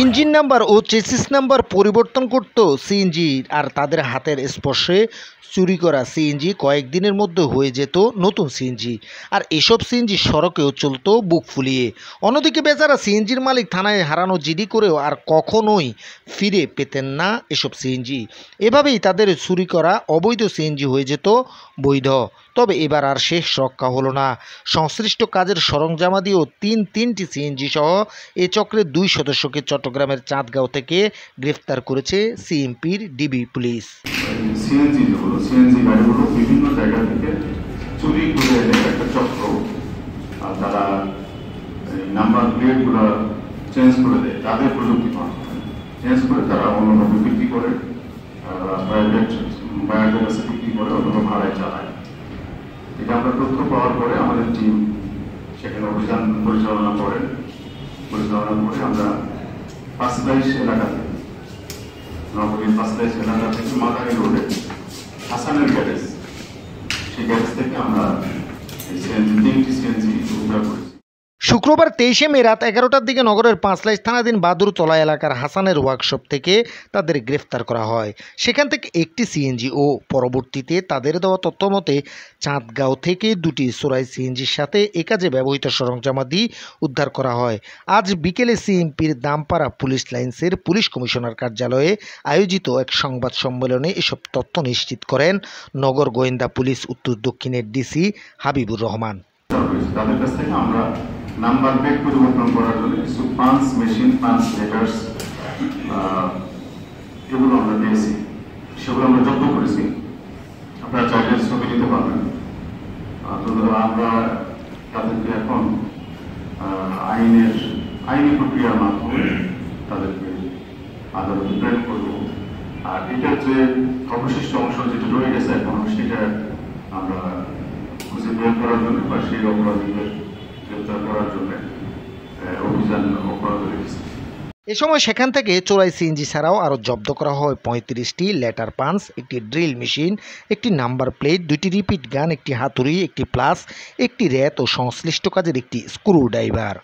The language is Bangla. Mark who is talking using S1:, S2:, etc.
S1: ইঞ্জিন নাম্বার ও চেসিস নাম্বার পরিবর্তন করত সিএনজি, আর তাদের হাতের স্পর্শে চুরি করা সিএনজি কয়েকদিনের মধ্যে হয়ে যেত নতুন সিএনজি। আর এসব সিএনজি সড়কেও চলতো বুক ফুলিয়ে। অন্যদিকে বেচারা সিএনজির মালিক থানায় হারানো জিডি করেও আর কখনোই ফিরে পেতেন না এসব সিএনজি। এভাবেই তাদের চুরি করা অবৈধ সিএনজি হয়ে যেত বৈধ। তবে এবার আর শেষ রক্ষা হলো না। সংশ্লিষ্ট কাজের সরঞ্জামাদিও তিনটি সিএনজি সহ এ চক্রের 2 সদস্যকে চট্টগ্রামের চাঁদগাঁও থেকে গ্রেফতার করেছে সিএমপির ডিবি পুলিশ।
S2: সিএনজি গাড়িগুলো বিভিন্ন জায়গা থেকে চুরি করে এনে একটা চক্র, তারা নাম্বার প্লেটগুলো চেঞ্জ করে দেয়, তাদের প্রযুক্তি চেঞ্জ করে তারা অন্যভাবে বিক্রি করে, প্রাইভেট বায়ারদের কাছে বিক্রি করে, অথবা ভাড়ায় চালায়। এটা আমরা তথ্য পাওয়ার পরে আমাদের টিম সেখানে অভিযান পরিচালনা করে আমরা 5 এলাকা থেকে, নগরীর 5 এলাকা থেকে মাদারি রোডে হাসানের গ্যারেজ, সেই গ্যারেজ থেকে আমরা তিনটি সিএনজি উদ্ধার করেছি।
S1: শুক্রবার 23 মে রাত 11টার দিকে নগরের 5 থানাধীন বাদুরতলা এলাকার হাসানের ওয়ার্কশপ থেকে তাদের গ্রেফতার করা হয়। সেখান থেকে একটি সিএনজি ও পরবর্তীতে তাদের দেওয়া তথ্য মতে চাঁদগাঁও থেকে 2টি চোরাই সিএনজির সাথে এ কাজে ব্যবহৃত সরঞ্জামাদি উদ্ধার করা হয়। আজ বিকেলে সিএমপির দামপাড়া পুলিশ লাইন্সের পুলিশ কমিশনার কার্যালয়ে আয়োজিত এক সংবাদ সম্মেলনে এসব তথ্য নিশ্চিত করেন নগর গোয়েন্দা পুলিশ উত্তর দক্ষিণের ডিসি হাবিবুর রহমান।
S2: তাদের কাছ থেকে আমরা নাম্বার প্লেট পরিবর্তন করার জন্য কিছু পাঞ্চ মেশিন, পাঞ্চ লেটার্স, এগুলো আমরা পেয়েছি, সেগুলো আমরা জব্দ করেছি। আপনারা চাইলে ছবি নিতে পারবেন। আমরা তাদেরকে এখন আইনি প্রক্রিয়ার মাধ্যমে তাদেরকে আদালতে প্রেরণ করব। আর এটার যে অবশিষ্ট অংশ যেটা রয়ে গেছে এখন, সেটা আমরা খুঁজে বের করার জন্য বা সেই অপরাধীদের গ্রেফতার করার জন্য অভিযান অব্যাহত রেখেছে।
S1: এ সময় সেখান থেকে চোরাই সিএনজি ছাড়াও আরও জব্দ করা হয় 35টি লেটার পাঞ্চ, একটি ড্রিল মেশিন, একটি নাম্বার প্লেট, 2টি রিপিট গান, একটি হাতুড়ি, একটি প্লাস, একটি র্যাত ও সংশ্লিষ্ট কাজের একটি স্ক্রু ড্রাইভার।